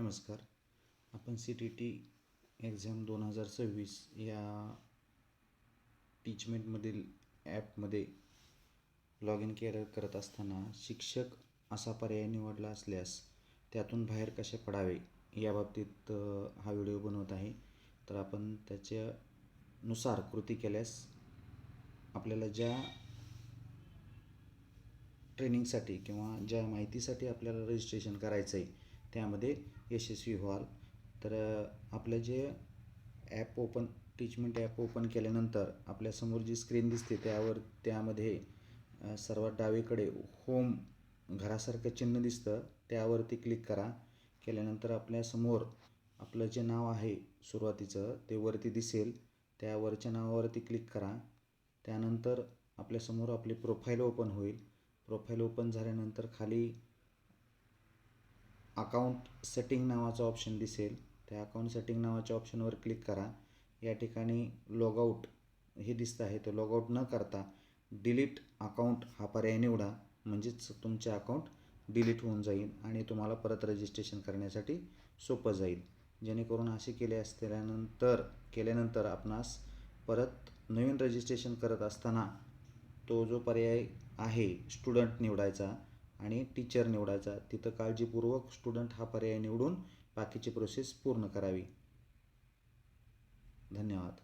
नमस्कार. आपण CTT exam 2026 या टीचमेंटमधील ॲपमध्ये लॉग इन करत असताना शिक्षक असा पर्याय निवडला असल्यास त्यातून बाहेर कसे पडावे याबाबतीत हा व्हिडिओ बनवत आहे. तर आपण त्याच्यानुसार कृती केल्यास आपल्याला ज्या ट्रेनिंगसाठी किंवा ज्या माहितीसाठी आपल्याला रजिस्ट्रेशन करायचं आहे त्यामध्ये यशस्वी व्हाल. तर आपलं जे टीचमेंट ॲप ओपन केल्यानंतर आपल्यासमोर जी स्क्रीन दिसते त्यामध्ये सर्वात डावीकडे होम घरासारखं चिन्ह दिसतं, त्यावरती क्लिक करा. केल्यानंतर आपल्यासमोर आपलं जे नाव आहे सुरुवातीचं ते वरती दिसेल, त्यावरच्या नावावरती क्लिक करा. त्यानंतर आपल्यासमोर आपली प्रोफाईल ओपन होईल. प्रोफाईल ओपन झाल्यानंतर खाली अकाउंट सेटिंग नावाचा ऑप्शन दिसेल, त्या अकाउंट सेटिंग नावाच्या ऑप्शनवर क्लिक करा. या ठिकाणी लॉगआउट हे दिसतं आहे, तर लॉगआउट न करता डिलीट अकाउंट हा पर्याय निवडा. म्हणजेच तुमचे अकाउंट डिलीट होऊन जाईल आणि तुम्हाला परत रजिस्ट्रेशन करण्यासाठी सोपं जाईल. जेणेकरून असे केल्यानंतर आपणास परत नवीन रजिस्ट्रेशन करत असताना तो जो पर्याय आहे स्टुडंट निवडायचा आणि टीचर निवडायचा, तिथं काळजीपूर्वक स्टुडंट हा पर्याय निवडून बाकीची प्रोसेस पूर्ण करावी. धन्यवाद.